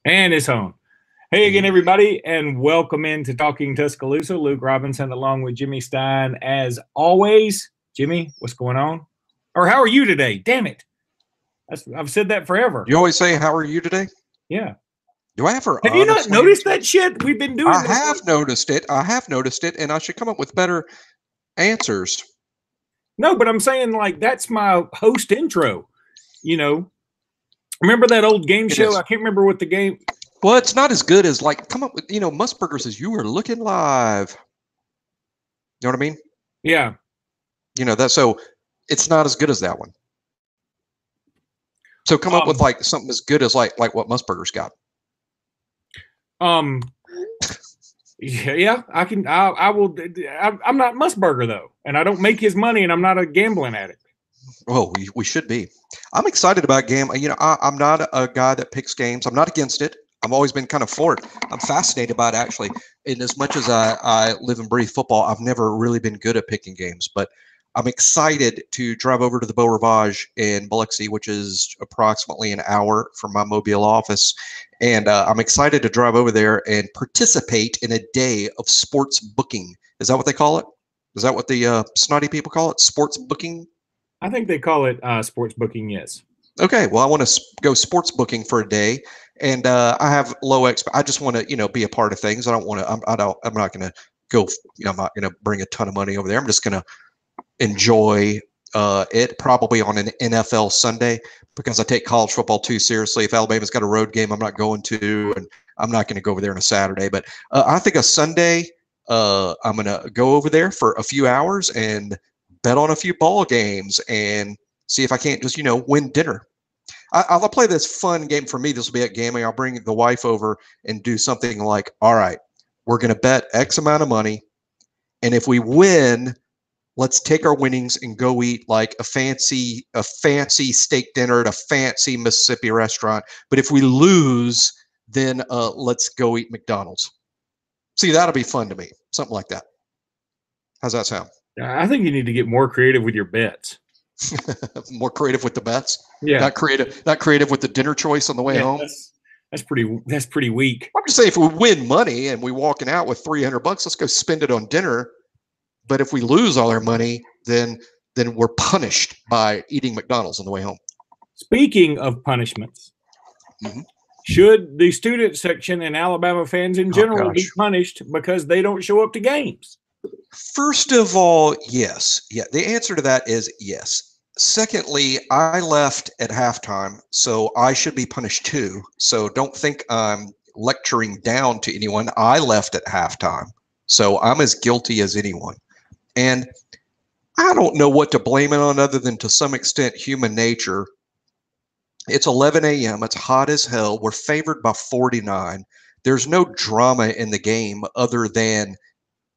And it's on. Hey again, everybody, and welcome into Talking Tuscaloosa. Luke Robinson along with Jimmy Stein as always. Jimmy, what's going on? Or how are you today? Damn it. I've said that forever. You always say, "How are you today?" Yeah. Do I ever Have you not honestly noticed answer? that shit? We've been doing I this. have noticed it. I have noticed it, and I should come up with better answers. No, but I'm saying like that's my host intro. You know, remember that old game It show? is. I can't remember what the game. Well, it's not as good as like come up with Musburger says you were looking live. You know what I mean? Yeah. That so it's not as good as that one. So come up with like something as good as like what Musburger's got. Yeah, I can. I will. I'm not Musburger though, and I don't make his money, and I'm not a gambling addict. Oh, we should be. I'm excited about game. I'm not a guy that picks games. I'm not against it. I've always been kind of for it. I'm fascinated by it, actually. And as much as I live and breathe football, I've never really been good at picking games. But I'm excited to drive over to the Beau Rivage in Biloxi, which is approximately an hour from my Mobile office. And I'm excited to drive over there and participate in a day of sports booking. Is that what they call it? Is that what the snotty people call it? Sports booking? I think they call it sports booking. Yes. Okay, well, I want to go sports booking for a day, and I have low I just want to, be a part of things. I don't want to. I'm not going to go. I'm not going to bring a ton of money over there. I'm just going to enjoy it probably on an NFL Sunday because I take college football too seriously. If Alabama's got a road game, I'm not going to, and I'm not going to go over there on a Saturday. But I think a Sunday, I'm going to go over there for a few hours and bet on a few ball games and see if I can't just, win dinner. I'll play this fun game for me. This will be at gaming. I'll bring the wife over and do something like, all right, we're going to bet X amount of money. And if we win, let's take our winnings and go eat like a fancy steak dinner at a fancy Mississippi restaurant. But if we lose, then let's go eat McDonald's. See, that'll be fun to me. Something like that. How's that sound? I think you need to get more creative with your bets. More creative with the bets. Yeah. Not creative with the dinner choice on the way home. That's pretty weak. I'm just saying, if we win money and we walking out with $300, let's go spend it on dinner. But if we lose all our money, then we're punished by eating McDonald's on the way home. Speaking of punishments, should the student section and Alabama fans in general be punished because they don't show up to games? First of all, yes. Yeah, the answer to that is yes. Secondly, I left at halftime, so I should be punished too. So don't think I'm lecturing down to anyone. I left at halftime, so I'm as guilty as anyone. And I don't know what to blame it on other than to some extent human nature. It's 11 a.m. It's hot as hell. We're favored by 49. There's no drama in the game other than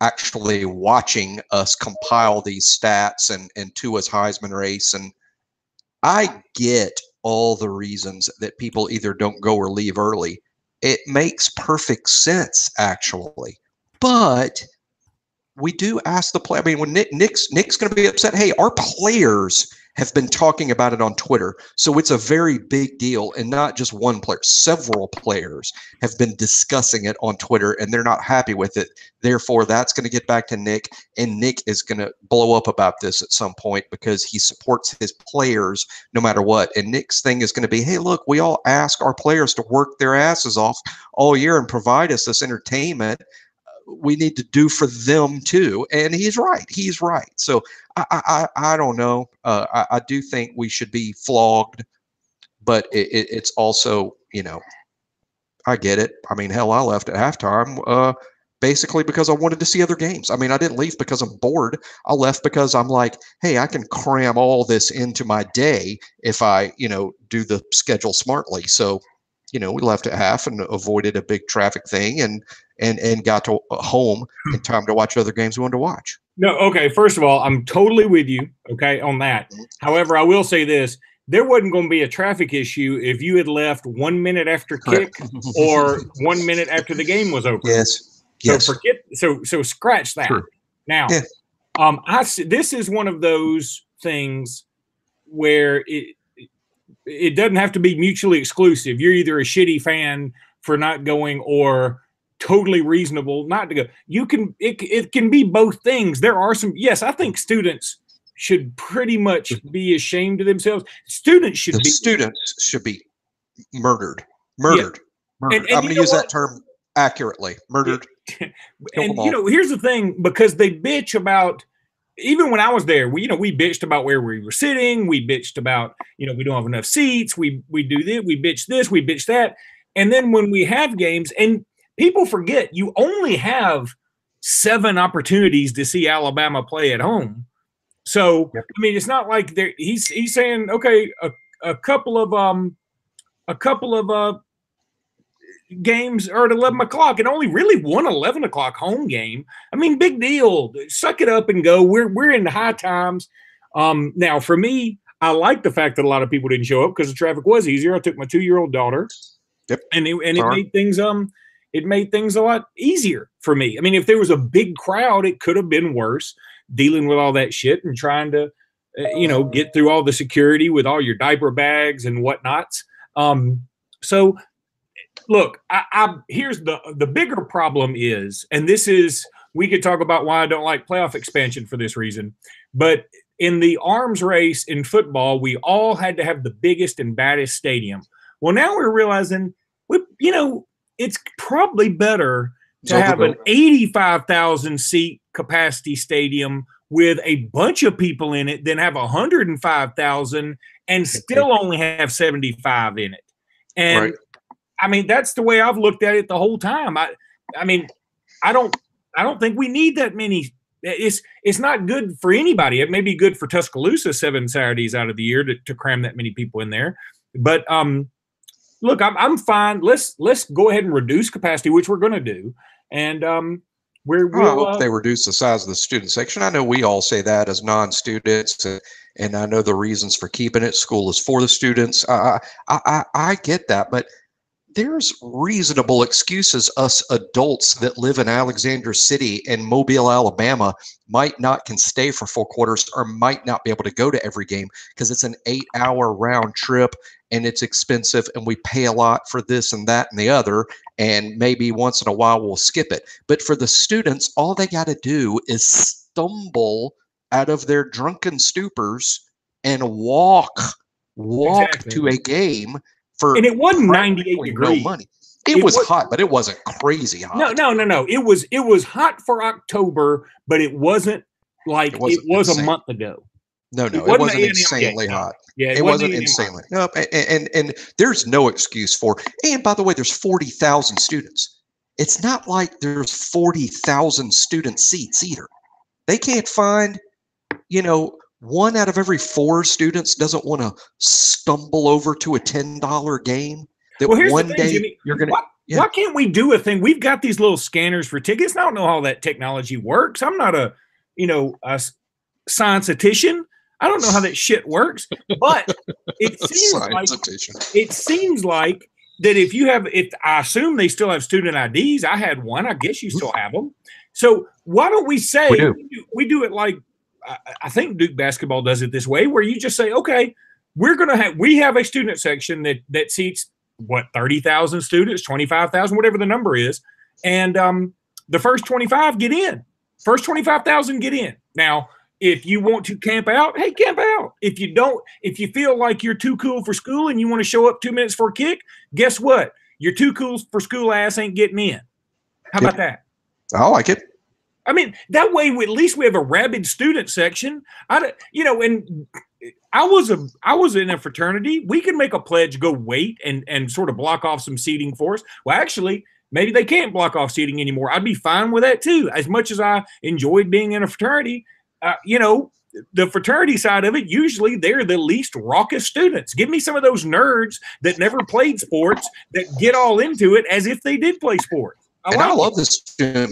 actually watching us compile these stats and Tua's Heisman race. And I get all the reasons that people either don't go or leave early. It makes perfect sense, actually. But we do ask the player. I mean, when Nick's going to be upset. Hey, our players have been talking about it on Twitter, so it's a very big deal, and not just one player. Several players have been discussing it on Twitter, and they're not happy with it. Therefore, that's going to get back to Nick, and Nick is going to blow up about this at some point because he supports his players no matter what. And Nick's thing is going to be, hey, look, we all ask our players to work their asses off all year and provide us this entertainment. We need to do for them too. And he's right. He's right. So I don't know. I do think we should be flogged, but it's also, I get it. I mean, hell, I left at halftime basically because I wanted to see other games. I mean, I didn't leave because I'm bored. I left because I'm like, hey, I can cram all this into my day if I, do the schedule smartly. So, we left at half and avoided a big traffic thing and got to home in time to watch other games we wanted to watch. No, okay. First of all, I'm totally with you, okay, on that. However, I will say this. There wasn't going to be a traffic issue if you had left 1 minute after kick or 1 minute after the game was over. Yes. So scratch that. True. Now, this is one of those things where it doesn't have to be mutually exclusive. You're either a shitty fan for not going or totally reasonable not to go. You can, it can be both things. There are some, yes, I think students should pretty much be ashamed of themselves. Students should be murdered. Yeah. Murdered. And I'm going to use that term accurately. Murdered. And here's the thing, because they bitch about, even when I was there, we bitched about where we were sitting. We bitched about, we don't have enough seats. We do this, we bitch that. And then when we have games, and people forget, you only have 7 opportunities to see Alabama play at home. So, I mean, it's not like he's saying, okay, a couple of games are at 11 o'clock and only really one 11 o'clock home game. I mean, big deal. Suck it up and go. We're in the high times. Now, for me, I like the fact that a lot of people didn't show up because the traffic was easier. I took my 2-year-old daughter. Yep. And it made things a lot easier for me. I mean, if there was a big crowd, it could have been worse, dealing with all that shit and trying to, get through all the security with all your diaper bags and whatnots. So look, here's the bigger problem is, and this is, we could talk about why I don't like playoff expansion for this reason, but in the arms race in football, we all had to have the biggest and baddest stadium. Well, now we're realizing, it's probably better to have an 85,000 seat capacity stadium with a bunch of people in it than have 105,000 and still only have 75 in it. And right. I mean, that's the way I've looked at it the whole time. I mean, I don't think we need that many. It's not good for anybody. It may be good for Tuscaloosa 7 Saturdays out of the year to cram that many people in there. But look, I'm fine. Let's go ahead and reduce capacity, which we're going to do. And I hope they reduce the size of the student section. I know we all say that as non-students, and I know the reasons for keeping it. School is for the students. I get that, but there's reasonable excuses us adults that live in Alexander City and Mobile, Alabama can stay for 4 quarters or might not be able to go to every game because it's an 8-hour round trip and it's expensive and we pay a lot for this and that and the other, and maybe once in a while we'll skip it. But for the students, all they got to do is stumble out of their drunken stupors and walk exactly. to a game. And it wasn't 98 degrees. No money. It was hot, but it wasn't crazy hot. No. It was hot for October, but it wasn't like it was a month ago. No, it wasn't insanely hot. Yeah, it wasn't insanely. No, and there's no excuse for. And by the way, there's 40,000 students. It's not like there's 40,000 student seats either. They can't find, 1 out of every 4 students doesn't want to stumble over to a $10 game. That well, here's one the thing, day Jimmy. You're gonna. Why can't we do a thing? We've got these little scanners for tickets. I don't know how that technology works. I'm not a science-ician. I don't know how that shit works. But it seems like that if I assume they still have student IDs. I had one. I guess you still have them. So why don't we say we do it like I think Duke basketball does it this way, where you just say, okay, we have a student section that seats 30,000 students, 25,000, whatever the number is, and the first 25 get in. First 25,000 get in. Now, if you want to camp out, hey, camp out. If you feel like you're too cool for school and you want to show up 2 minutes for a kick, guess what? Your too cool for school ass ain't getting in. How about that? I like it. I mean, that way at least we have a rabid student section. And I was in a fraternity. We could make a pledge, go wait and sort of block off some seating for us. Well, actually, maybe they can't block off seating anymore. I'd be fine with that too. As much as I enjoyed being in a fraternity, the fraternity side of it, usually they're the least raucous students. Give me some of those nerds that never played sports that get all into it as if they did play sports. I love this.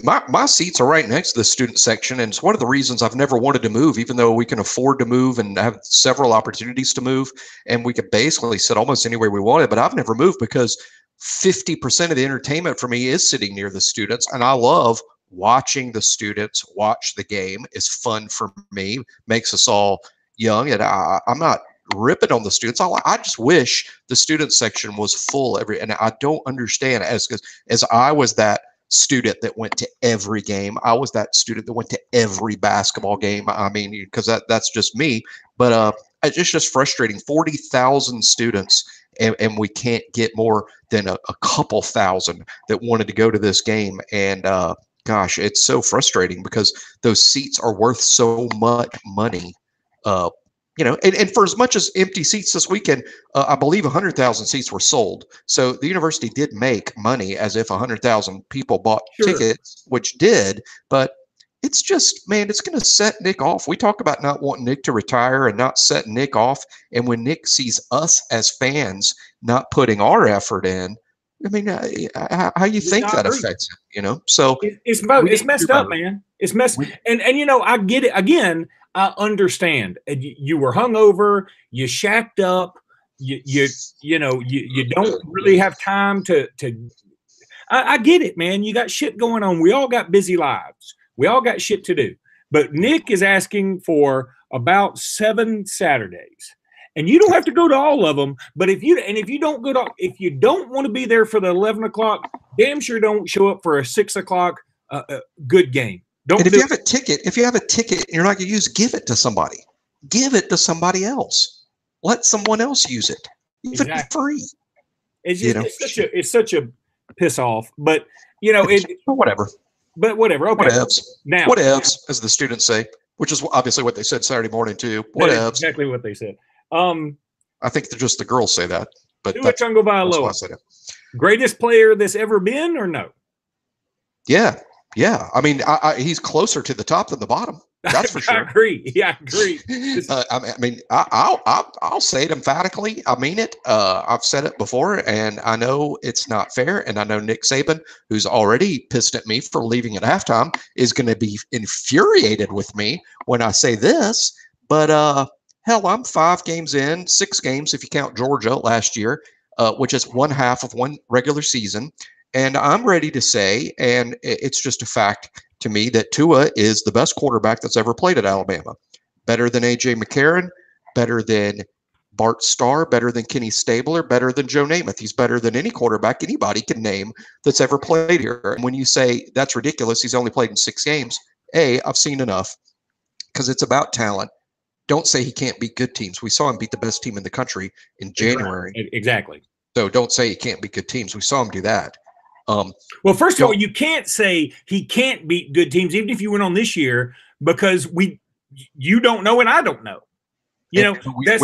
My seats are right next to the student section, and it's one of the reasons I've never wanted to move, even though we can afford to move and have several opportunities to move, and we could basically sit almost anywhere we wanted. But I've never moved because 50% of the entertainment for me is sitting near the students, and I love watching the students watch the game. Is fun for me, makes us all young, and I'm not ripping on the students. I just wish the student section was full and I don't understand as I was that student that went to every game. I was that student that went to every basketball game. I mean, because that's just me. But it's just frustrating. 40,000 students, and we can't get more than a couple thousand that wanted to go to this game. And gosh, it's so frustrating because those seats are worth so much money. And for as much as empty seats this weekend, I believe 100,000 seats were sold. So the university did make money as if 100,000 people bought tickets, which did. But it's just, man, it's going to set Nick off. We talk about not wanting Nick to retire and not set Nick off. And when Nick sees us as fans not putting our effort in, I mean, how you think that affects it, So it's messed up, man. It's messed. And I get it. Again, I understand. You were hungover. You shacked up. You don't really have time to. I get it, man. You got shit going on. We all got busy lives. We all got shit to do. But Nick is asking for about 7 Saturdays. And you don't have to go to all of them, but if you don't want to be there for the 11 o'clock, damn sure don't show up for a 6 o'clock good game. If you have a ticket and you're not going to use, give it to somebody. Give it to somebody else. Let someone else use it. Even free. It's such a piss off, but whatever. But whatever. Okay. Whatevs. Now, whatevs, as the students say, which is obviously what they said Saturday morning too. Whatevs. Exactly what they said. I think just the girls say that. But that's greatest player that's ever been, or no? Yeah. I mean, he's closer to the top than the bottom. That's for sure. I agree. Yeah, I agree. I'll say it emphatically. I mean it. I've said it before, and I know it's not fair. And I know Nick Saban, who's already pissed at me for leaving at halftime, is going to be infuriated with me when I say this. But hell, I'm 5 games in, 6 games if you count Georgia last year, which is 1/2 of one regular season. And I'm ready to say, and it's just a fact to me, that Tua is the best quarterback that's ever played at Alabama. Better than A.J. McCarron, better than Bart Starr, better than Kenny Stabler, better than Joe Namath. He's better than any quarterback anybody can name that's ever played here. And when you say that's ridiculous, he's only played in 6 games, I've seen enough, because it's about talent. Don't say he can't beat good teams. We saw him beat the best team in the country in January. Exactly. So don't say he can't beat good teams. We saw him do that. Well, first of all, you can't say he can't beat good teams, even if you went on this year, because you don't know and I don't know. We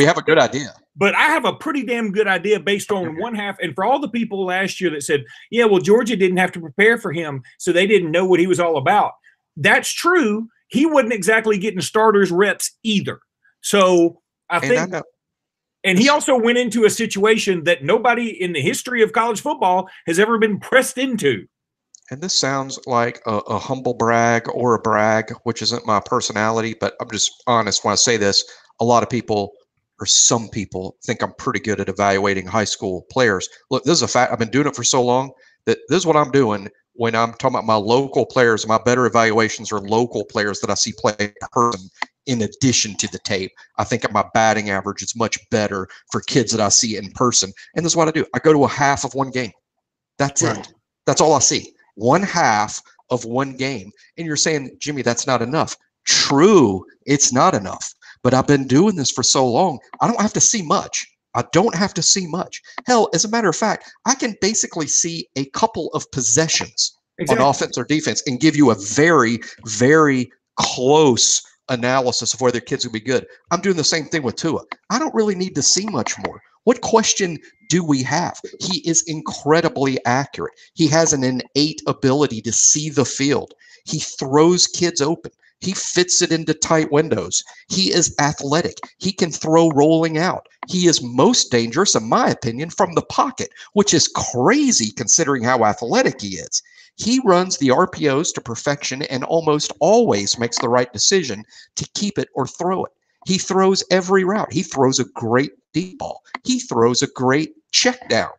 have a good idea. But I have a pretty damn good idea based on 1/2. And for all the people last year that said, yeah, well, Georgia didn't have to prepare for him, so they didn't know what he was all about. That's true. He wasn't exactly getting starters reps either. So I think. And he also went into a situation that nobody in the history of college football has ever been pressed into. And this sounds like a humble brag or a brag, which isn't my personality, but I'm just honest when I say this. A lot of people, or some people, think I'm pretty good at evaluating high school players. Look, this is a fact. I've been doing it for so long that this is what I'm doing when I'm talking about my local players. My better evaluations are local players that I see play in person. In addition to the tape, I think my batting average is much better for kids that I see in person. And this is what I do. I go to 1/2 of one game. That's it. That's all I see. 1/2 of one game. And you're saying, Jimmy, that's not enough. True, it's not enough. But I've been doing this for so long, I don't have to see much. I don't have to see much. Hell, as a matter of fact, I can basically see a couple of possessions on offense or defense and give you a very, very close analysis of whether kids will be good. I'm doing the same thing with Tua. I don't really need to see much more. What question do we have? He is incredibly accurate. He has an innate ability to see the field. He throws kids open. He fits it into tight windows. He is athletic. He can throw rolling out. He is most dangerous, in my opinion, from the pocket, which is crazy considering how athletic he is. He runs the RPOs to perfection and almost always makes the right decision to keep it or throw it. He throws every route. He throws a great deep ball. He throws a great check down.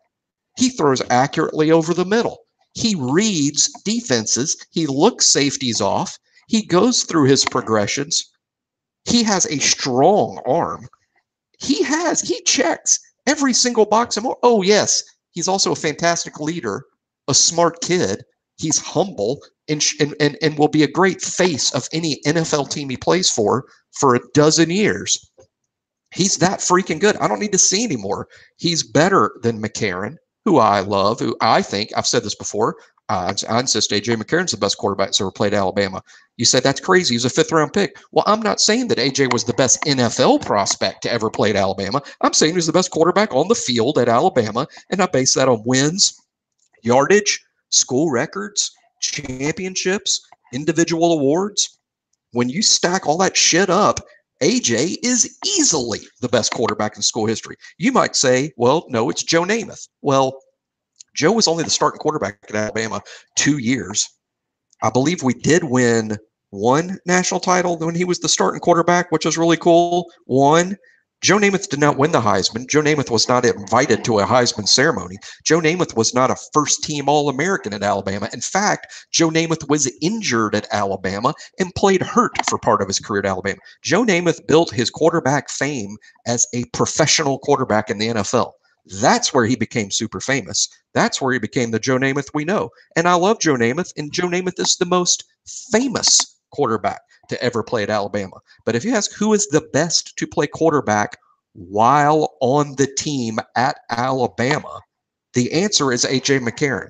He throws accurately over the middle. He reads defenses. He looks safeties off. He goes through his progressions. He has a strong arm. He checks every single box and more. Oh, yes. He's also a fantastic leader, a smart kid. He's humble and will be a great face of any NFL team he plays for a dozen years. He's that freaking good. I don't need to see anymore. He's better than McCarron, who I love, who I think, I've said this before, I insist A.J. McCarron's the best quarterback that's ever played at Alabama. You said that's crazy. He's a fifth-round pick. Well, I'm not saying that A.J. was the best NFL prospect to ever play at Alabama. I'm saying he's the best quarterback on the field at Alabama, and I base that on wins, yardage, school records, championships, individual awards. When you stack all that shit up, AJ is easily the best quarterback in school history. You might say, well, no, it's Joe Namath. Well, Joe was only the starting quarterback at Alabama 2 years. I believe we did win one national title when he was the starting quarterback, which was really cool. One. Joe Namath did not win the Heisman. Joe Namath was not invited to a Heisman ceremony. Joe Namath was not a first-team All-American at Alabama. In fact, Joe Namath was injured at Alabama and played hurt for part of his career at Alabama. Joe Namath built his quarterback fame as a professional quarterback in the NFL. That's where he became super famous. That's where he became the Joe Namath we know. And I love Joe Namath, and Joe Namath is the most famous quarterback to ever play at Alabama. But if you ask who is the best to play quarterback while on the team at Alabama, the answer is A.J. McCarron.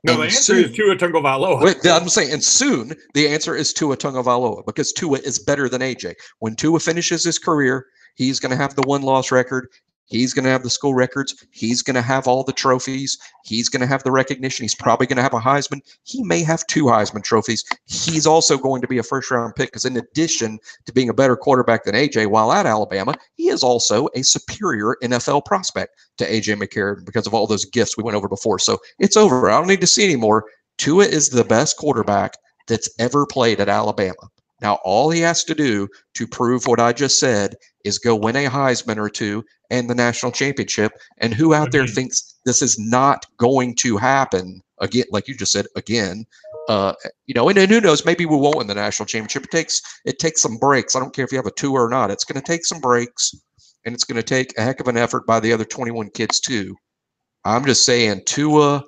No, the answer is Tua Tagovailoa. I'm saying, and soon the answer is Tua Tagovailoa, because Tua is better than A.J. When Tua finishes his career, he's going to have the one-loss record. He's going to have the school records. He's going to have all the trophies. He's going to have the recognition. He's probably going to have a Heisman. He may have 2 Heisman trophies. He's also going to be a first-round pick because in addition to being a better quarterback than A.J. while at Alabama, he is also a superior NFL prospect to A.J. McCarron because of all those gifts we went over before. So it's over. I don't need to see anymore. Tua is the best quarterback that's ever played at Alabama. Now, all he has to do to prove what I just said is go win a Heisman or 2 and the national championship. And who out there thinks this is not going to happen again? Like you just said, again, and who knows? Maybe we won't win the national championship. It takes some breaks. I don't care if you have a tour or not. It's going to take some breaks, and it's going to take a heck of an effort by the other 21 kids too. I'm just saying, Tua.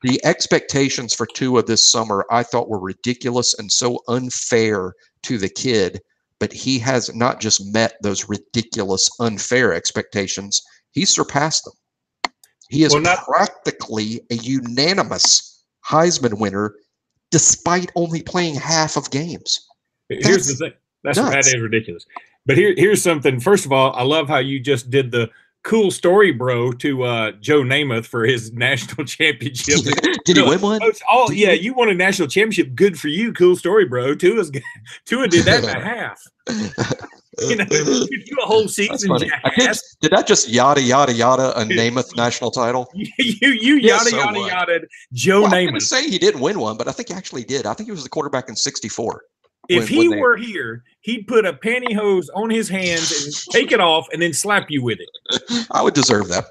The expectations for Tua this summer, I thought, were ridiculous and so unfair to the kid. But he has not just met those ridiculous, unfair expectations. He surpassed them. He is practically a unanimous Heisman winner, despite only playing half of games. Here's the thing. That is ridiculous. But here's something. First of all, I love how you just did the cool story, bro, to Joe Namath for his national championship. Did he win one? You won a national championship. Good for you. Cool story, bro. Tua did that in a half. You do a whole season. Did that just yada yada yada a Namath national title? you yada yada Joe Namath. I'm going to say he didn't win one, but I think he actually did. I think he was the quarterback in '64. If he were here, he'd put a pantyhose on his hands and take it off and then slap you with it. I would deserve that.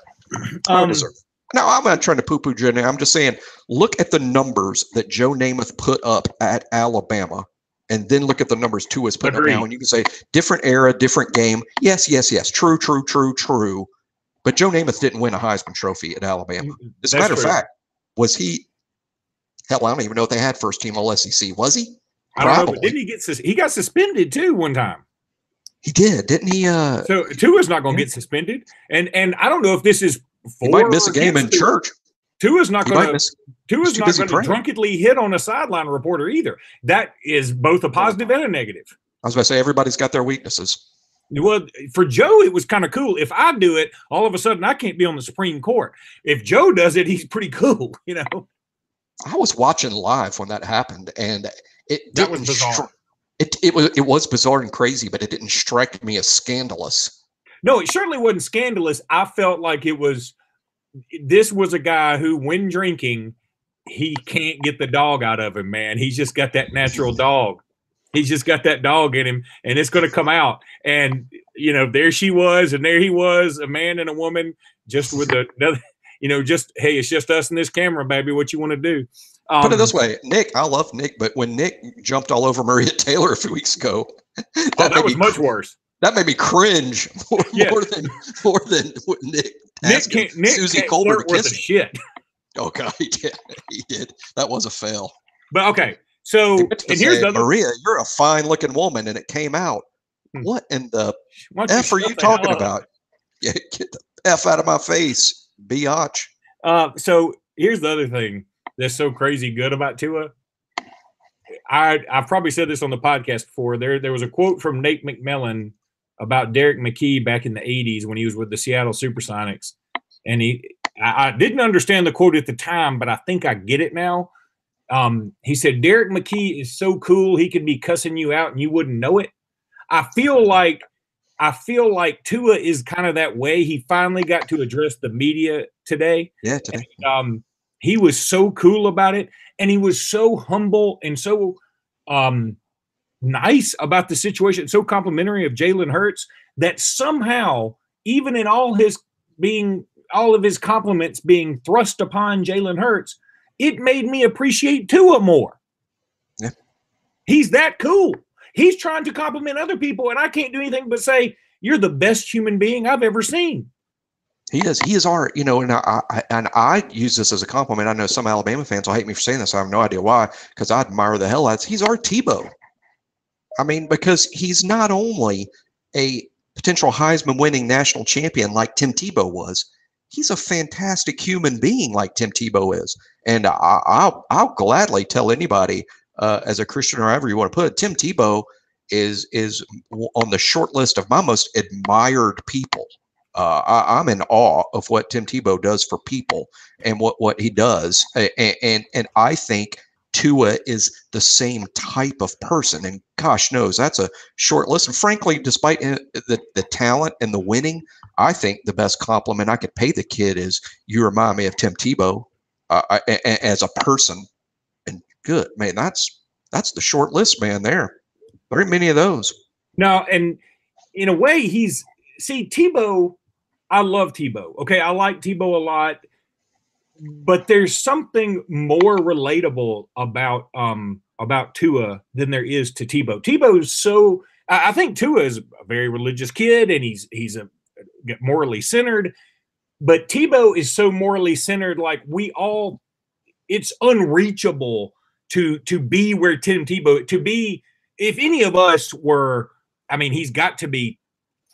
Now, I'm not trying to poo-poo Joe Namath. I'm just saying, look at the numbers that Joe Namath put up at Alabama, and then look at the numbers Tua's putting up now. And you can say, different era, different game. Yes. True. But Joe Namath didn't win a Heisman Trophy at Alabama. As a matter of fact, was he – hell, I don't even know if they had first-team All-SEC. Was he? I don't know, but didn't he got suspended too one time? He did, didn't he? So Tua's not going to get suspended, and I don't know if this is. He might miss a game in church. Tua's not going to drunkenly hit on a sideline reporter either. That is both a positive and a negative. I was about to say everybody's got their weaknesses. Well, for Joe, it was kind of cool. If I do it, all of a sudden I can't be on the Supreme Court. If Joe does it, he's pretty cool, I was watching live when that happened, and that was bizarre. It was bizarre and crazy, but it didn't strike me as scandalous. No, it certainly wasn't scandalous. I felt like this was a guy who, when drinking, he can't get the dog out of him, man. He's just got that natural dog. He's just got that dog in him, and it's going to come out. And, there she was, and there he was, a man and a woman, just with another, hey, it's just us and this camera, baby. What you want to do? Put it this way, Nick, I love Nick, but when Nick jumped all over Maria Taylor a few weeks ago, that was much worse. That made me cringe more than Nick asking Susie Colbert to kiss him. Shit. Oh God, he did. That was a fail. But okay, so and here's the other. Maria, you're a fine-looking woman, and it came out. What in the F are you talking about? Yeah, get the F out of my face, biatch. So here's the other thing that's so crazy good about Tua. I've probably said this on the podcast before. There was a quote from Nate McMillan about Derek McKee back in the 80s when he was with the Seattle Supersonics. And I didn't understand the quote at the time, but I think I get it now. He said, Derek McKee is so cool, he could be cussing you out and you wouldn't know it. I feel like Tua is kind of that way. He finally got to address the media today. Yeah, today. And, he was so cool about it, and he was so humble and so nice about the situation, so complimentary of Jalen Hurts that somehow, even in all of his compliments being thrust upon Jalen Hurts, it made me appreciate Tua more. Yeah. He's that cool. He's trying to compliment other people, and I can't do anything but say, you're the best human being I've ever seen. He is. He is our, and I use this as a compliment. I know some Alabama fans will hate me for saying this. I have no idea why, because I admire the hell out of it. He's our Tebow. I mean, because he's not only a potential Heisman winning national champion like Tim Tebow was, he's a fantastic human being like Tim Tebow is. And I'll gladly tell anybody, as a Christian or however you want to put it, Tim Tebow is on the short list of my most admired people. I'm in awe of what Tim Tebow does for people and what he does. And I think Tua is the same type of person. And gosh knows, that's a short list. And frankly, despite the talent and the winning, I think the best compliment I could pay the kid is, you remind me of Tim Tebow as a person. And good, man, that's the short list, man, there. There ain't many of those. No, and in a way, Tebow, I love Tebow. Okay, I like Tebow a lot, but there's something more relatable about Tua than there is to Tebow. Tebow's so, I think Tua is a very religious kid, and he's a morally centered, but Tebow is so morally centered, like it's unreachable to be where Tim Tebow, to be, if any of us were, I mean, he's got to be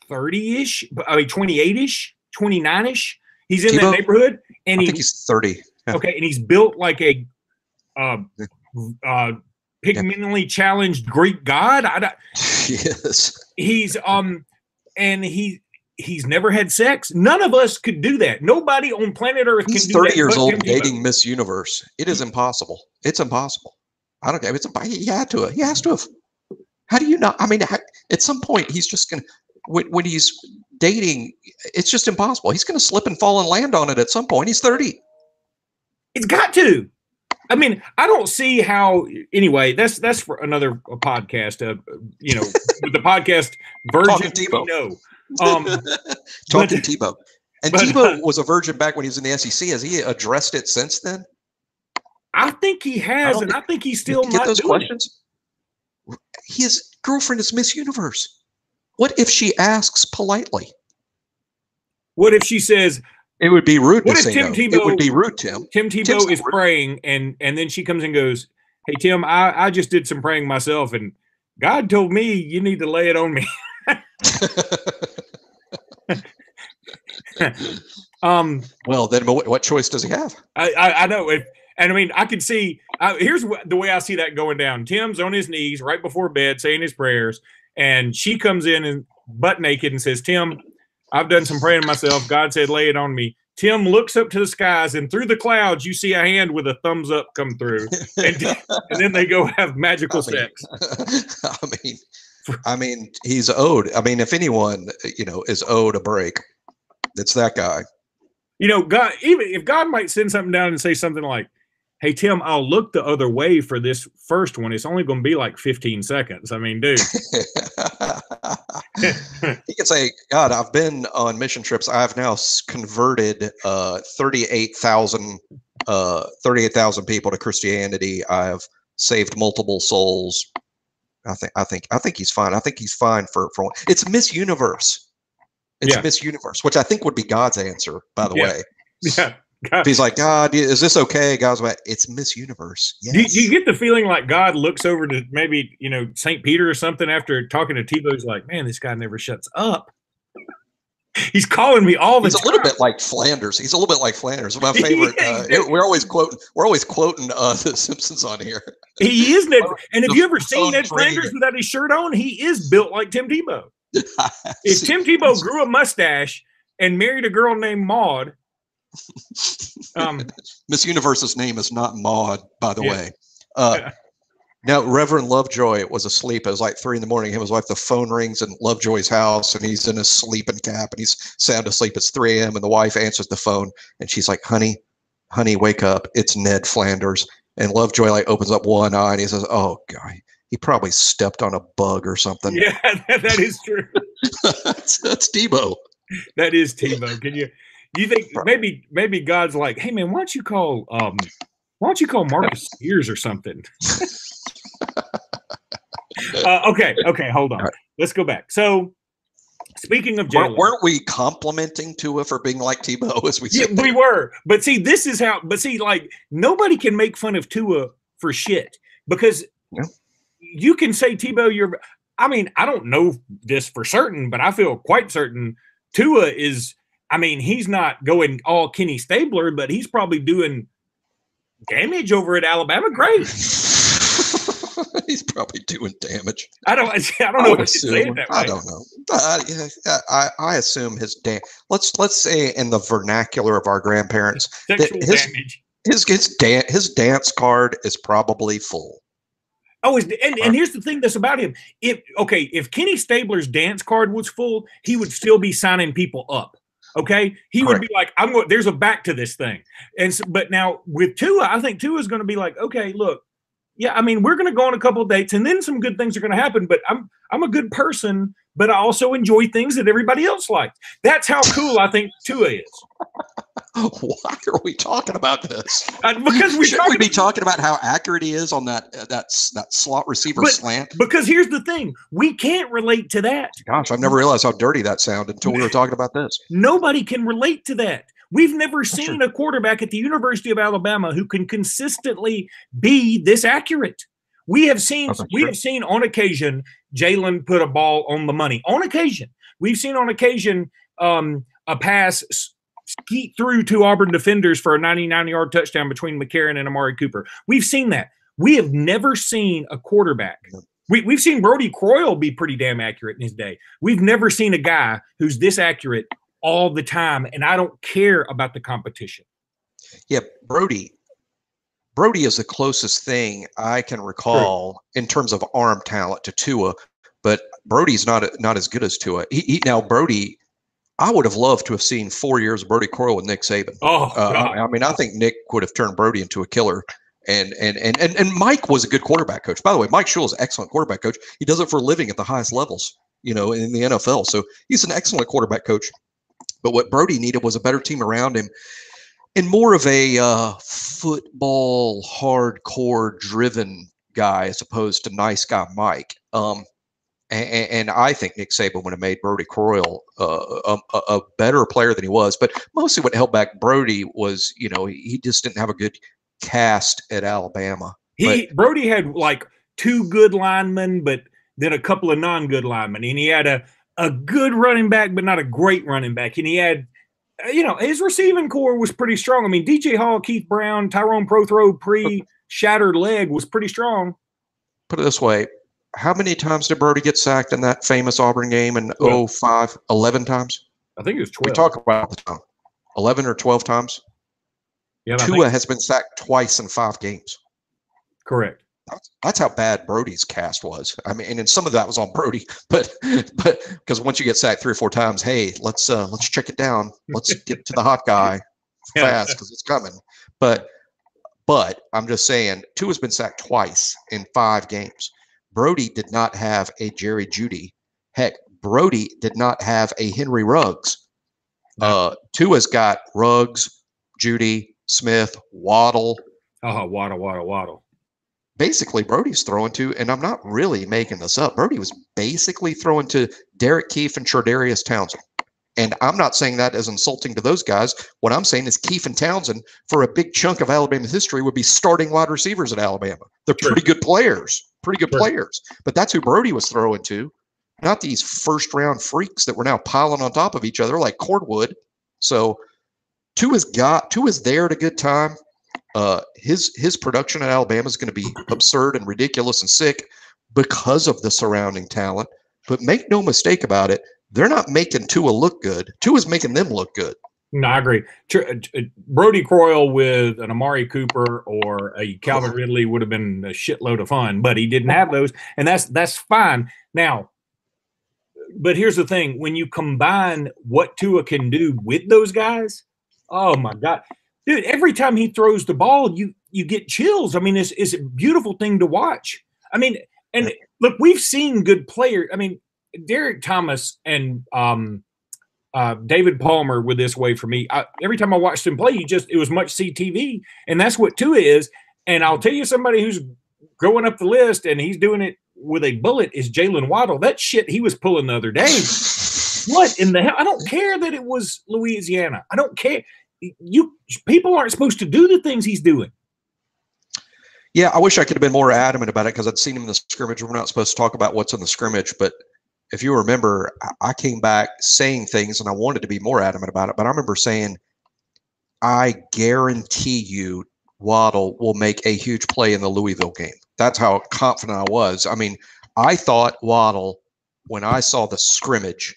30-ish, 28-ish, 29-ish. He's in that neighborhood. And I think he's 30. Yeah. Okay, and he's built like a pigmentally challenged Greek god. Yes. He's and he's never had sex. None of us could do that. Nobody on planet Earth he's can do that. He's 30 years old dating Miss Universe. It is impossible. It's impossible. I don't care. He has to have. How do you not? I mean, at some point, he's just going to, when he's dating, it's just impossible. He's going to slip and fall and land on it at some point. He's 30. It's got to. I mean, I don't see how. Anyway, that's for another podcast. With the podcast Virgin Talking Tebow. Talking Tebow. And Tebow was a virgin back when he was in the SEC. Has he addressed it since then? I think he has, and I think he's still not get those doing questions. It. His girlfriend is Miss Universe. What if she asks politely? What if she says? It would be rude to say no. It would be rude, Tim. Tim Tebow is praying, and then she comes and goes, "Hey, Tim, I just did some praying myself, and God told me you need to lay it on me." Well, then what choice does he have? I know. And I mean, I can see, here's the way I see that going down. Tim's on his knees right before bed saying his prayers, and she comes in and butt naked and says, "Tim, I've done some praying myself. God said, lay it on me." Tim looks up to the skies, and through the clouds, you see a hand with a thumbs up come through. And then they go have magical sex. I mean, he's owed. I mean, if anyone, is owed a break, it's that guy. God, even if God might send something down and say something like, "Hey, Tim, I'll look the other way for this first one. It's only going to be like 15 seconds. I mean, dude. He could say, "God, I've been on mission trips. I've now converted 38,000 people to Christianity. I've saved multiple souls. I think he's fine. I think he's fine for it's Miss Universe. It's Miss Universe, which I think would be God's answer, by the way. Yeah. God. He's like, God, is this okay? God's like, it's Miss Universe. Yes. Do you get the feeling like God looks over to maybe, St. Peter or something after talking to Tebow's like, man, this guy never shuts up. He's calling me all the time. He's a little bit like Flanders. He's a little bit like Flanders. My favorite. We're always quoting The Simpsons on here. He is Ned. And have you ever seen Ned Flanders without his shirt on? He is built like Tim Tebow. If Tim Tebow grew a mustache and married a girl named Maude. Miss Universe's name is not Maude, by the way. Now, Reverend Lovejoy was asleep. It was like 3 a.m. Him and his wife, the phone rings in Lovejoy's house, and he's in his sleeping cap, and he's sound asleep. It's 3 a.m., and the wife answers the phone, and she's like, honey, wake up. It's Ned Flanders. And Lovejoy like opens up one eye, and he says, oh, God, he probably stepped on a bug or something. Yeah, that is true. That's Tebow. That is Tebow. You think maybe God's like, hey man, why don't you call Marcus Spears or something? Okay, hold on. Right. Let's go back. So speaking of Jalen, weren't we complimenting Tua for being like Tebow as we said? Yeah, we were. But see, this is how. But see, like nobody can make fun of Tua for shit because you can say Tebow. I mean, I don't know this for certain, but I feel quite certain Tua is. I mean, he's not going all Kenny Stabler, but he's probably doing damage over at Alabama. Great. He's probably doing damage. I don't know if I should say it that way. I don't know. I assume his let's say in the vernacular of our grandparents, sexual damage. His dance card is probably full. Oh, and here's the thing that's about him. If Kenny Stabler's dance card was full, he would still be signing people up. Okay, he would be like, there's a back to this thing. And so, but now with Tua, I think Tua is going to be like, okay, look, yeah, I mean, we're going to go on a couple of dates, and then some good things are going to happen. But I'm a good person, but I also enjoy things that everybody else likes. That's how cool I think Tua is. Why are we talking about this? Because we be talking about how accurate he is on that slot receiver slant? Because here's the thing, we can't relate to that. Gosh, I've never realized how dirty that sounded until we were talking about this. Nobody can relate to that. We've never seen a quarterback at the University of Alabama who can consistently be this accurate. We have seen on occasion Jalen put a ball on the money. On occasion, we've seen on occasion a pass skeet through two Auburn defenders for a 99-yard touchdown between McCarron and Amari Cooper. We've seen that. We have never seen a quarterback. We've seen Brody Croyle be pretty damn accurate in his day. We've never seen a guy who's this accurate all the time, and I don't care about the competition. Yeah, Brody is the closest thing I can recall in terms of arm talent to Tua, but Brody's not as good as Tua. Now Brody, I would have loved to have seen 4 years of Brody Croyle with Nick Saban. I mean, I think Nick would have turned Brody into a killer. And Mike was a good quarterback coach. By the way, Mike Shule is an excellent quarterback coach. He does it for a living at the highest levels, in the NFL. So he's an excellent quarterback coach. But what Brody needed was a better team around him and more of a football hardcore driven guy as opposed to nice guy Mike. And I think Nick Saban would have made Brody Croyle a better player than he was. But mostly what held back Brody was, he just didn't have a good cast at Alabama. Brody had like two good linemen, but then a couple of non-good linemen. And he had a good running back, but not a great running back. And he had, his receiving core was pretty strong. I mean, DJ Hall, Keith Brown, Tyrone Prothro pre-shattered leg was pretty strong. Put it this way. How many times did Brody get sacked in that famous Auburn game in 05? 11 times? I think it was 12. We talk about the time. 11 or 12 times? Yeah, Tua has been sacked twice in 5 games. Correct. That's how bad Brody's cast was. I mean, and some of that was on Brody, but because once you get sacked 3 or 4 times, hey, let's check it down. Let's get to the hot guy fast because it's coming. But I'm just saying, Tua's been sacked twice in 5 games. Brody did not have a Jerry Jeudy. Heck, Brody did not have a Henry Ruggs. Tua's got Ruggs, Jeudy, Smith, Waddle. Oh, Waddle. basically Brody's throwing to, and I'm not really making this up, Brody was basically throwing to Derek Keefe and Shardarius Townsend. And I'm not saying that as insulting to those guys. What I'm saying is Keefe and Townsend, for a big chunk of Alabama's history, would be starting wide receivers at Alabama. They're pretty good players, But that's who Brody was throwing to, not these first-round freaks that were now piling on top of each other like cordwood. So Tua is there at a good time. His production at Alabama is going to be absurd and ridiculous and sick because of the surrounding talent. But make no mistake about it, they're not making Tua look good. Tua's making them look good. No, I agree. Brody Croyle with an Amari Cooper or a Calvin Ridley would have been a shitload of fun, but he didn't have those, and that's fine. Now, but here's the thing: when you combine what Tua can do with those guys, oh my God, dude! Every time he throws the ball, you get chills. I mean, it's a beautiful thing to watch. I mean, and look, we've seen good players. I mean, Derek Thomas and David Palmer were this way for me. Every time I watched him play, it was much CTV, and that's what Tua is. And I'll tell you, somebody who's going up the list and he's doing it with a bullet is Jalen Waddle. That shit he was pulling the other day. What in the hell? I don't care that it was Louisiana. I don't care. People aren't supposed to do the things he's doing. Yeah, I wish I could have been more adamant about it because I'd seen him in the scrimmage. We're not supposed to talk about what's in the scrimmage, but if you remember, I came back saying things and I wanted to be more adamant about it, but I remember saying, I guarantee you Waddle will make a huge play in the Louisville game. That's how confident I was. I mean, I thought Waddle, when I saw the scrimmage,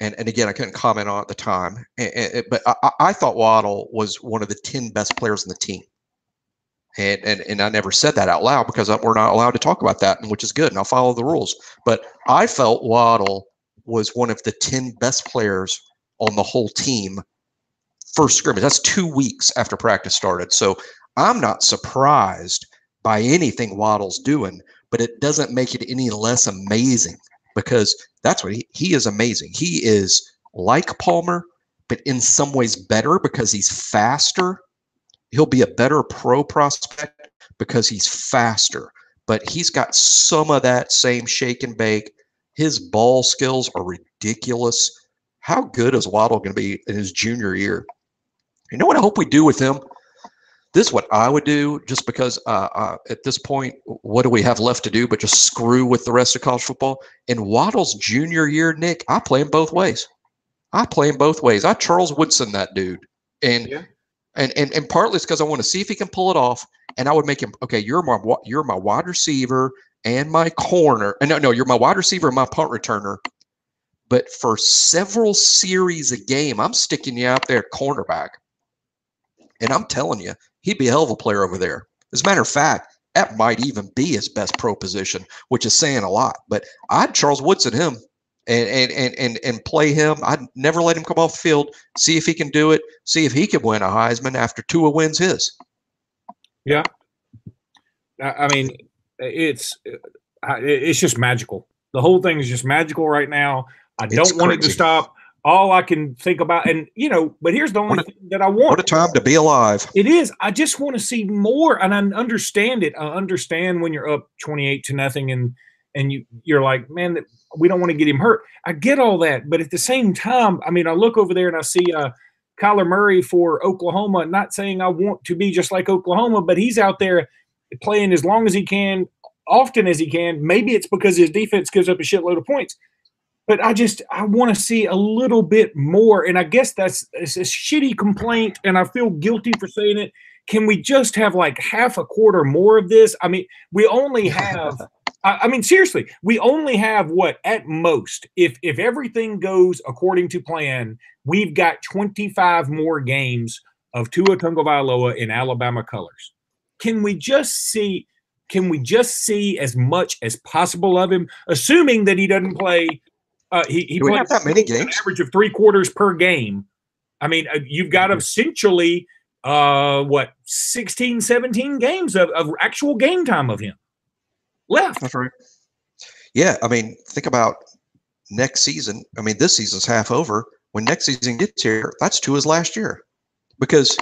and again, I couldn't comment on it at the time, but I thought Waddle was one of the 10 best players on the team. And I never said that out loud because we're not allowed to talk about that, which is good, and I'll follow the rules. But I felt Waddle was one of the 10 best players on the whole team first scrimmage. That's 2 weeks after practice started. So I'm not surprised by anything Waddle's doing, but it doesn't make it any less amazing because that's what he is amazing. He is like Palmer, but in some ways better because he's faster. He'll be a better pro prospect because he's faster, but he's got some of that same shake and bake. His ball skills are ridiculous. How good is Waddle going to be in his junior year? You know what I hope we do with him? This is what I would do just because at this point, what do we have left to do but just screw with the rest of college football? In Waddle's junior year, Nick, I play him both ways. I Charles Woodson that dude. And yeah. And partly it's because I want to see if he can pull it off. And I would make him, okay, you're my wide receiver and my corner. And no, you're my wide receiver and my punt returner. But for several series a game, I'm sticking you out there at cornerback. And I'm telling you, he'd be a hell of a player over there. As a matter of fact, that might even be his best pro position, which is saying a lot. But I'd Charles Woodson him. And play him. I'd never let him come off the field, see if he can do it, see if he can win a Heisman after Tua wins his. Yeah. I mean, it's just magical. The whole thing is just magical right now. I don't want it to stop. All I can think about, and but here's the only thing that I want. What a time to be alive. It is. I just want to see more, and I understand it. I understand when you're up 28-0 and you're like, man, we don't want to get him hurt. I get all that. But at the same time, I mean, I look over there and I see Kyler Murray for Oklahoma, not saying I want to be just like Oklahoma, but he's out there playing as long as he can, often as he can. Maybe it's because his defense gives up a shitload of points. But I want to see a little bit more. And I guess it's a shitty complaint, and I feel guilty for saying it. Can we just have like half a quarter more of this? I mean, we only have – I mean, seriously, we only have what at most, if everything goes according to plan, we've got 25 more games of Tua Tagovailoa in Alabama colors. Can we just see as much as possible of him, assuming that he doesn't play? He Do we have that many games? An average of 3 quarters per game. I mean, you've got essentially 16, 17 games of actual game time of him left. That's right. Yeah, I mean, think about next season. I mean, this season's half over. When next season gets here, that's Tua's last year. because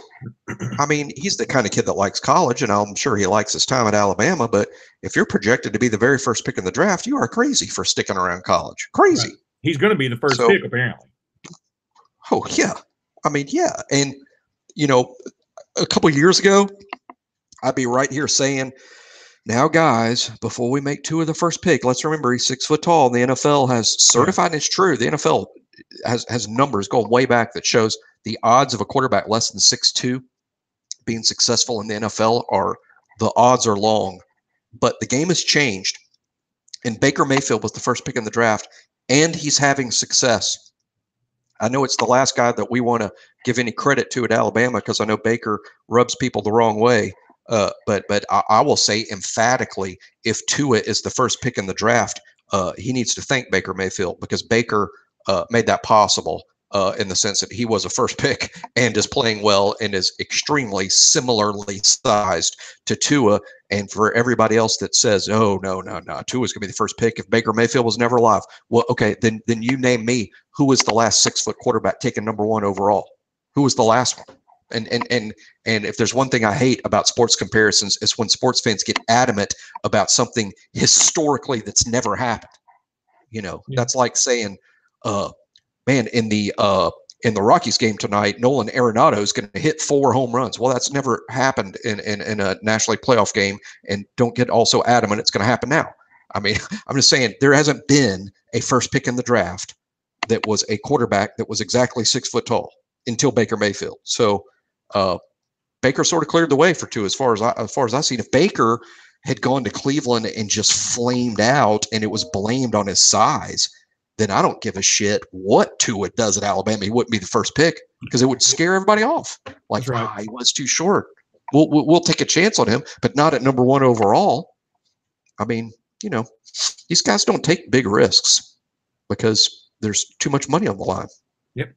I mean, he's the kind of kid that likes college, and I'm sure he likes his time at Alabama. But if you're projected to be the very first pick in the draft, you are crazy for sticking around college. Crazy. Right. He's going to be the first pick, apparently. Oh, yeah. I mean, yeah. And, you know, a couple of years ago, I'd be right here saying, now, guys, before we make Tua the first pick, let's remember he's 6 foot tall. The NFL has certified, and it's true, the NFL has numbers going way back that shows the odds of a quarterback less than 6'2" being successful in the NFL the odds are long, but the game has changed. And Baker Mayfield was the first pick in the draft, and he's having success. I know it's the last guy that we want to give any credit to at Alabama because I know Baker rubs people the wrong way. But I will say emphatically, if Tua is the first pick in the draft, he needs to thank Baker Mayfield because Baker made that possible. In the sense that he was a first pick and is playing well and is extremely similarly sized to Tua. And for everybody else that says, oh, no, Tua's going to be the first pick if Baker Mayfield was never alive. Well, okay, then you name me who was the last 6 foot quarterback taken number 1 overall. Who was the last one? And if there's one thing I hate about sports comparisons is when sports fans get adamant about something historically that's never happened. You know, That's like saying, man, in the Rockies game tonight, Nolan Arenado is going to hit 4 home runs. Well, that's never happened in a National League playoff game, and don't get also adamant it's going to happen now. I mean, I'm just saying there hasn't been a first pick in the draft that was a quarterback that was exactly 6 foot tall until Baker Mayfield. So Baker sort of cleared the way for Tua as far as I see. If Baker had gone to Cleveland and just flamed out and it was blamed on his size, then I don't give a shit what Tua does at Alabama. He wouldn't be the first pick because it would scare everybody off. Like, he was too short. We'll take a chance on him, but not at number 1 overall. I mean, you know, these guys don't take big risks because there's too much money on the line. Yep.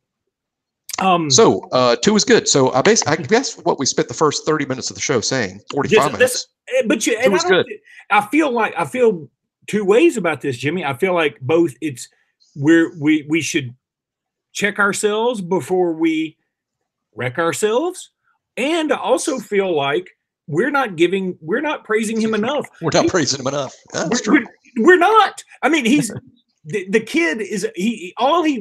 So Tua is good. So I guess what we spent the first 30 minutes of the show saying, 45 minutes. But Tua's good. I feel 2 ways about this, Jimmy. I feel like both we should check ourselves before we wreck ourselves, and I also feel like we're not praising him enough. We're not praising him enough. That's true. We're not. I mean, he's the kid is all he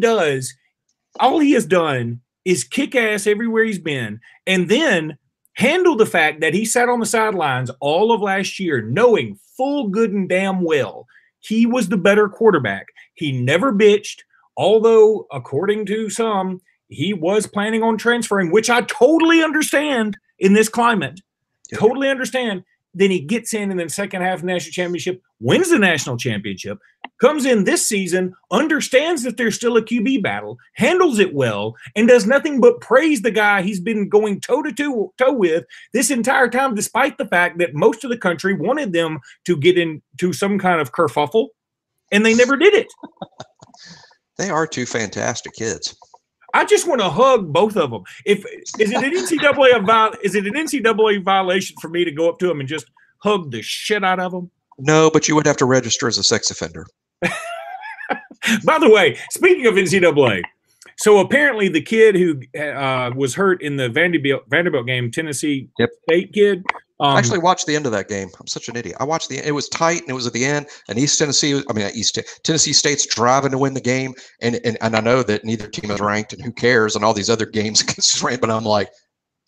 has done is kick ass everywhere he's been, and then handle the fact that he sat on the sidelines all of last year knowing full good and damn well he was the better quarterback. He never bitched, although according to some, he was planning on transferring, which I totally understand in this climate. Totally understand. Then he gets in the second half of the national championship, wins the national championship, comes in this season, understands that there's still a QB battle, handles it well, and does nothing but praise the guy he's been going toe-to-toe with this entire time, despite the fact that most of the country wanted them to get into some kind of kerfuffle, and they never did it. They are 2 fantastic kids. I just want to hug both of them. Is it an NCAA violation for me to go up to them and just hug the shit out of them? No, but you would have to register as a sex offender. By the way, speaking of NCAA, so apparently the kid who was hurt in the Vanderbilt game, Tennessee State kid. I actually watched the end of that game. I'm such an idiot. I watched it was tight and it was at the end. And Tennessee State's driving to win the game. And I know that neither team is ranked and who cares and all these other games against ranked. But I'm like,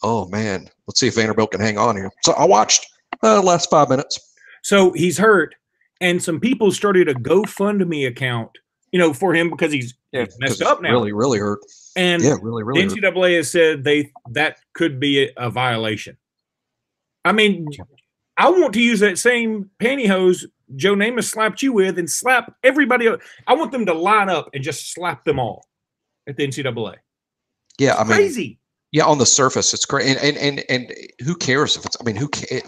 oh man, let's see if Vanderbilt can hang on here. So I watched the last 5 minutes. So he's hurt, and some people started a GoFundMe account, for him because he's messed up now. Really, really hurt. And really the NCAA has said that could be a violation. I mean, I want to use that same pantyhose Joe Namath slapped you with and slap everybody else. I want them to line up and just slap them all at the NCAA. Yeah, I mean, crazy. Yeah, on the surface, it's great. And who cares if it's? I mean,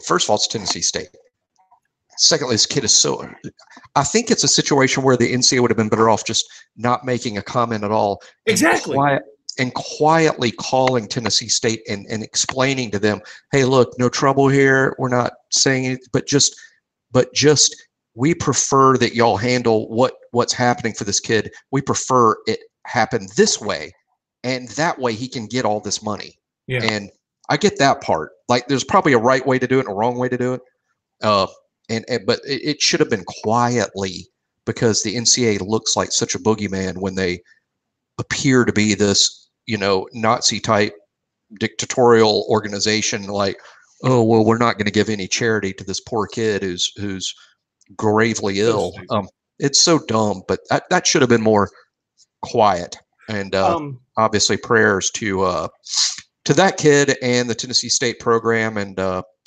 first of all, it's Tennessee State. Secondly, this kid is so. I think it's a situation where the NCAA would have been better off just not making a comment at all. Exactly. And quietly calling Tennessee State and explaining to them, hey, look, no trouble here. We're not saying it, but just we prefer that y'all handle what's happening for this kid. We prefer it happen this way, and that way he can get all this money. Yeah. And I get that part. Like, there's probably a right way to do it and a wrong way to do it. But it should have been quietly, because the NCAA looks like such a boogeyman when they appear to be this, Nazi type dictatorial organization. Like, oh, well, we're not going to give any charity to this poor kid who's gravely ill. It's so dumb, but that should have been more quiet. And obviously prayers to that kid and the Tennessee State program, and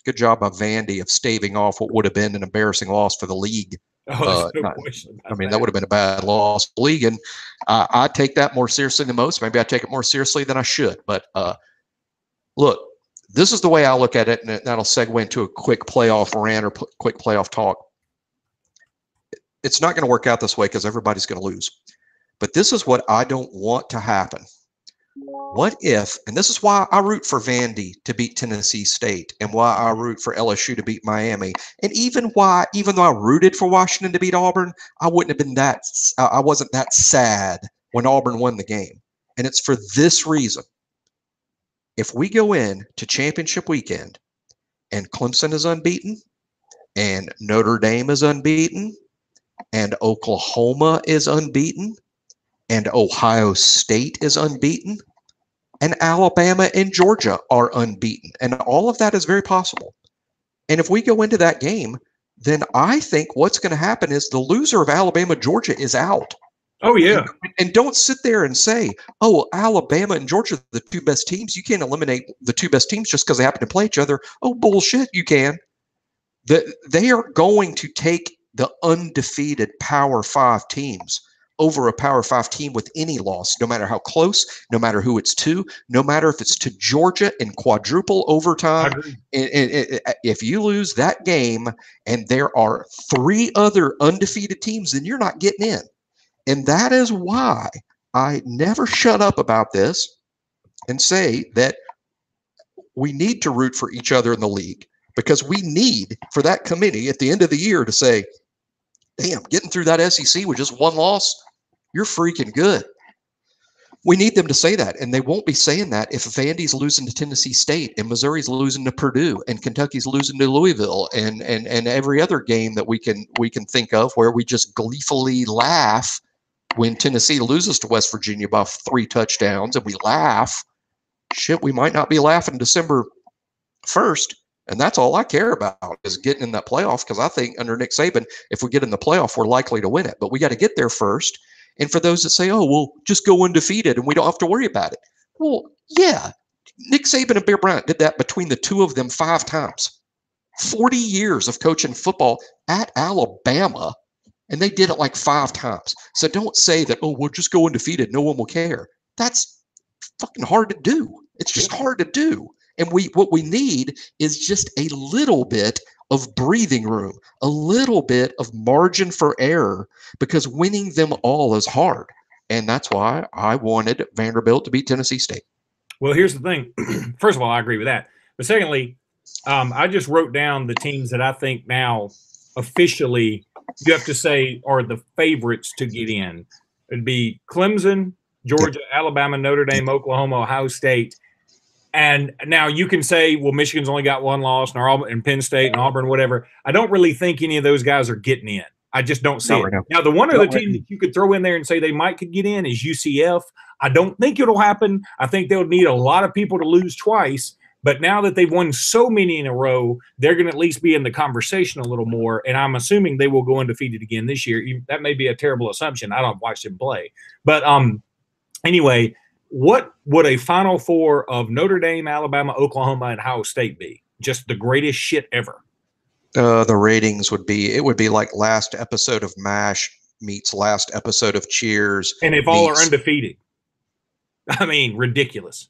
good job by Vandy of staving off what would have been an embarrassing loss for the league. No that would have been a bad loss for the league, and I take that more seriously than most. Maybe I take it more seriously than I should. But look, this is the way I look at it, and that'll segue into a quick playoff rant or quick playoff talk. It's not going to work out this way because everybody's going to lose. But this is what I don't want to happen. What if, and this is why I root for Vandy to beat Tennessee State, and why I root for LSU to beat Miami, and even though I rooted for Washington to beat Auburn, I wasn't that sad when Auburn won the game. And it's for this reason. If we go in to championship weekend and Clemson is unbeaten, and Notre Dame is unbeaten, and Oklahoma is unbeaten, and Ohio State is unbeaten, and Alabama and Georgia are unbeaten, and all of that is very possible. And if we go into that game, then I think what's going to happen is the loser of Alabama, Georgia is out. Oh, yeah. And don't sit there and say, oh, Alabama and Georgia are the two best teams. You can't eliminate the two best teams just because they happen to play each other. Oh, bullshit, you can. They are going to take the undefeated Power 5 teams over a Power 5 team with any loss, no matter how close, no matter who it's to, no matter if it's to Georgia in quadruple overtime. If you lose that game and there are 3 other undefeated teams, then you're not getting in. And that is why I never shut up about this and say that we need to root for each other in the league, because we need for that committee at the end of the year to say, damn, getting through that SEC with just 1 loss, you're freaking good. We need them to say that, and they won't be saying that if Vandy's losing to Tennessee State and Missouri's losing to Purdue and Kentucky's losing to Louisville and every other game that we can think of where we just gleefully laugh when Tennessee loses to West Virginia by 3 touchdowns, and we laugh. Shit, we might not be laughing December 1st. And that's all I care about is getting in that playoff, because I think under Nick Saban, if we get in the playoff, we're likely to win it. But we got to get there first. And for those that say, oh, we'll just go undefeated and we don't have to worry about it. Well, yeah, Nick Saban and Bear Bryant did that between the two of them 5 times. 40 years of coaching football at Alabama, and they did it like 5 times. So don't say that, oh, we'll just go undefeated, no one will care. That's fucking hard to do. It's just hard to do. And what we need is just a little bit of breathing room, a little bit of margin for error, because winning them all is hard. And that's why I wanted Vanderbilt to beat Tennessee State. Well, here's the thing. First of all, I agree with that. But secondly, I just wrote down the teams that I think now officially you have to say are the favorites to get in. It'd be Clemson, Georgia, Alabama, Notre Dame, Oklahoma, Ohio State. And now you can say, well, Michigan's only got 1 loss, and Penn State and Auburn, whatever. I don't really think any of those guys are getting in. I just don't see it. Now, the one other team that you could throw in there and say they might could get in is UCF. I don't think it'll happen. I think they'll need a lot of people to lose twice. But now that they've won so many in a row, they're going to at least be in the conversation a little more. And I'm assuming they will go undefeated again this year. That may be a terrible assumption. I don't watch them play. But anyway, what would a Final Four of Notre Dame, Alabama, Oklahoma, and Ohio State be? Just the greatest shit ever. The ratings would be like last episode of MASH meets last episode of Cheers. And if all are undefeated. I mean, ridiculous.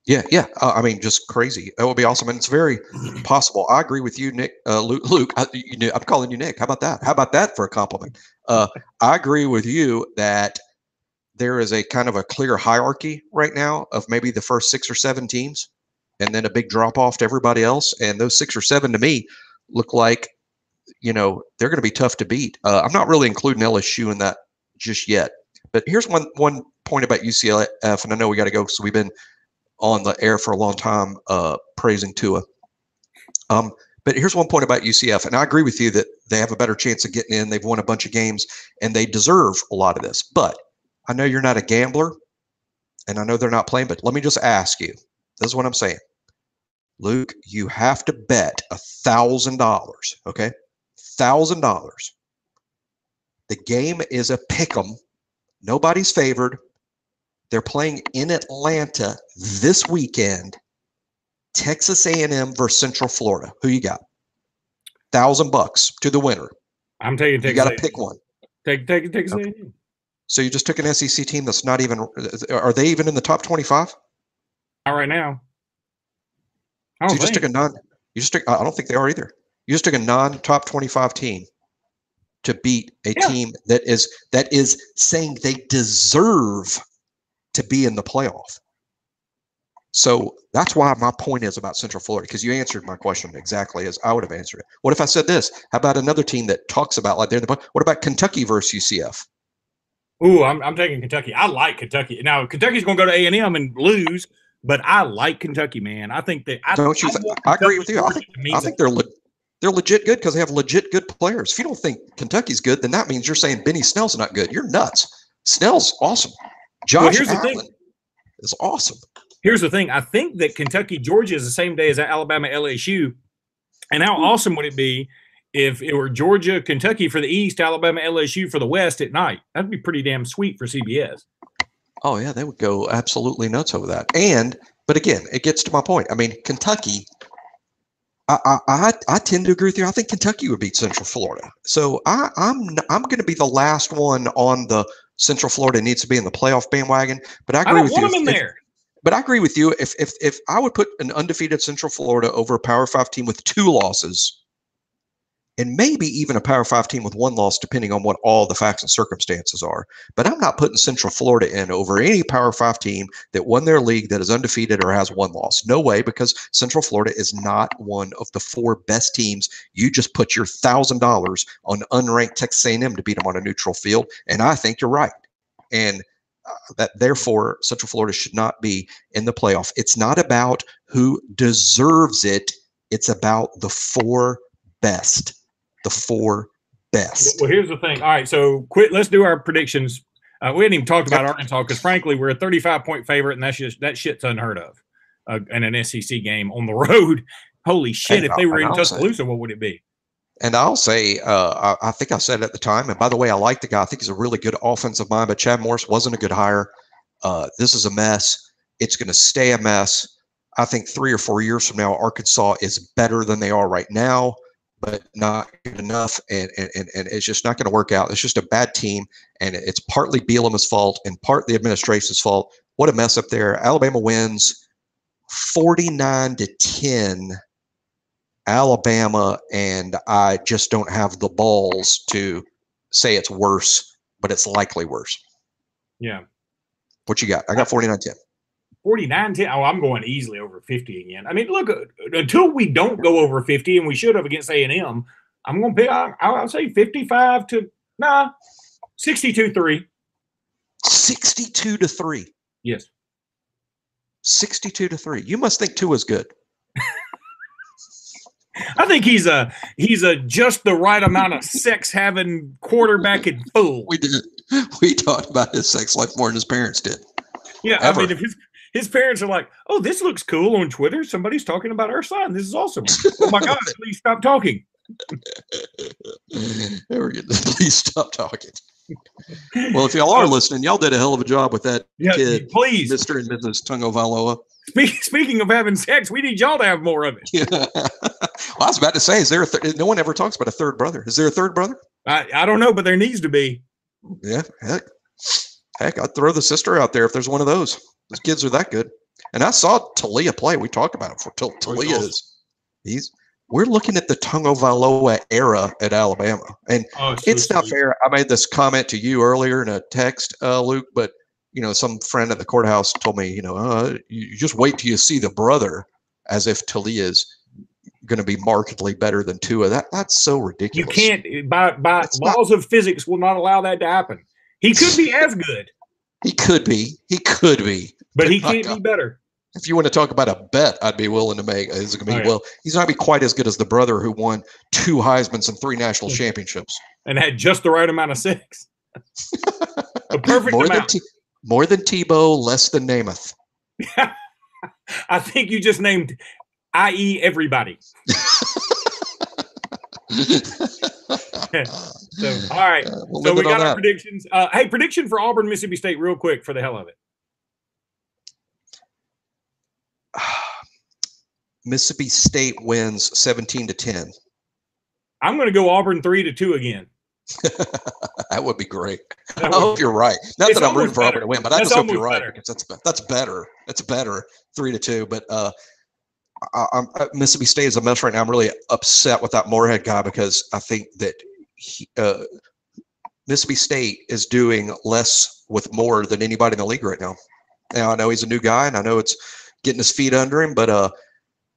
Yeah. I mean, just crazy. That would be awesome. And it's very possible. I agree with you, Nick. Luke, I'm calling you Nick. How about that? How about that for a compliment? I agree with you that there is a kind of a clear hierarchy right now of maybe the first 6 or 7 teams and then a big drop off to everybody else. And those 6 or 7 to me look like, they're going to be tough to beat. I'm not really including LSU in that just yet. But here's one point about UCLF, and I know we got to go because we've been on the air for a long time praising Tua. But here's one point about UCF, and I agree with you that they have a better chance of getting in. They've won a bunch of games, and they deserve a lot of this. But I know you're not a gambler, and I know they're not playing, but let me just ask you. This is what I'm saying. Luke, you have to bet $1,000, okay? $1,000. The game is a pick'em. Nobody's favored. They're playing in Atlanta this weekend. Texas A&M versus Central Florida. Who you got? $1,000 to the winner. I'm taking Texas. You got to pick one. Take Texas Okay. A&M. So you just took an SEC team that's not even. Are they even in the top 25? Not right now. I So don't you just think. took a non. You just took. I don't think they are either. You just took a non-top 25 team to beat a team that is saying they deserve to be in the playoff. So that's why my point is about Central Florida, because you answered my question exactly as I would have answered it. What if I said this? How about another team that talks about like they're the what about Kentucky versus UCF? Ooh, I'm taking Kentucky. I like Kentucky. Now Kentucky's going to go to A&M and lose, but I like Kentucky, man. I think that Don't you? I agree with you. I think they're legit good because they have legit good players. If you don't think Kentucky's good, then that means you're saying Benny Snell's not good. You're nuts. Snell's awesome. Josh Allen is awesome. Here's the thing. I think that Kentucky, Georgia is the same day as Alabama, LSU. And how awesome would it be if it were Georgia, Kentucky for the East, Alabama, LSU for the West at night? That'd be pretty damn sweet for CBS. Oh, yeah, they would go absolutely nuts over that. But again, it gets to my point. I mean, Kentucky, I tend to agree with you. I think Kentucky would beat Central Florida. So I'm going to be the last one on the Central Florida needs to be in the playoff bandwagon. But I agree with you. I don't want them in there. But I agree with you. If I would put an undefeated Central Florida over a Power 5 team with 2 losses, and maybe even a Power 5 team with 1 loss, depending on what all the facts and circumstances are. But I'm not putting Central Florida in over any Power 5 team that won their league that is undefeated or has 1 loss. No way, because Central Florida is not one of the 4 best teams. You just put your $1,000 on unranked Texas A&M to beat them on a neutral field, and I think you're right. And that therefore Central Florida should not be in the playoff. It's not about who deserves it. It's about the 4 best. The 4 best. Well, here's the thing. All right, so let's do our predictions. We hadn't even talked about Arkansas because, frankly, we're a 35-point favorite, and that shit's unheard of in an SEC game on the road. Holy shit! If they were in Tuscaloosa, what would it be? And I'll say, I think I said it at the time, and by the way, I like the guy. I think he's a really good offensive mind, but Chad Morris wasn't a good hire. This is a mess. It's going to stay a mess. I think 3 or 4 years from now, Arkansas is better than they are right now, but not good enough, and it's just not going to work out. It's just a bad team, and it's partly Bielema's fault and part the administration's fault. What a mess up there. Alabama wins 49-10. Alabama, and I just don't have the balls to say it's worse, but it's likely worse. Yeah. What you got? I got 49-10. 49-10. Oh, I'm going easily over 50 again. I mean, look, until we don't go over 50, and we should have against A&M, I'm going to pick, I'll say 62-3. 62-3. Yes. 62-3. You must think Tua's good. I think he's a just the right amount of sex having quarterback and fool. We did. We talked about his sex life more than his parents did. Yeah, Ever. I mean, if his parents are like, "Oh, this looks cool on Twitter. Somebody's talking about our son. This is awesome." Oh my God! Please stop talking. Please stop talking. Well, if y'all are listening, y'all did a hell of a job with that kid, please, Mr. and Mrs. Tagovailoa. Speaking of having sex, we need y'all to have more of it. Yeah. Well, I was about to say, is there no one ever talks about a third brother? Is there a third brother? I don't know, but there needs to be. Yeah, heck, I'd throw the sister out there if there's one of those. Those kids are that good. And I saw Talia play. We talked about it for Talia is. We're looking at the Tagovailoa era at Alabama, and it's not fair. I made this comment to you earlier in a text, Luke, but some friend at the courthouse told me, you just wait till you see the brother, as if Talia is going to be markedly better than Tua. That's so ridiculous. You can't, by laws of physics, will not allow that to happen. He could be as good. He could be, but he can't be better. If you want to talk about a bet, I'd be willing to make. Is it going to be, Oh, yeah. well, he's not going to be quite as good as the brother who won 2 Heismans and 3 national championships. And had just the right amount of sex. The perfect amount. More than Tebow, less than Namath. I think you just named i.e. everybody. So, all right. So we got our predictions. Hey, prediction for Auburn, Mississippi State real quick for the hell of it. Mississippi State wins 17-10. I'm going to go Auburn 3-2 again. That would be great. I hope you're right. Not that I'm rooting for Auburn to win, but I just hope you're right, because that's better. That's better, 3-2. But Mississippi State is a mess right now. I'm really upset with that Moorhead guy, because I think that Mississippi State is doing less with more than anybody in the league right now. Now, I know he's a new guy, and I know it's getting his feet under him, but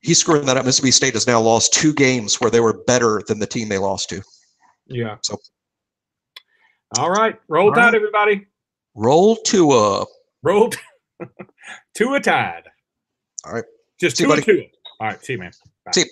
he's screwing that up. Mississippi State has now lost 2 games where they were better than the team they lost to. Yeah. So, all right. Roll Tide, everybody. Roll Tua. Roll Tua Tide. All right. Just Tua. All right. See you, man. Bye. See you.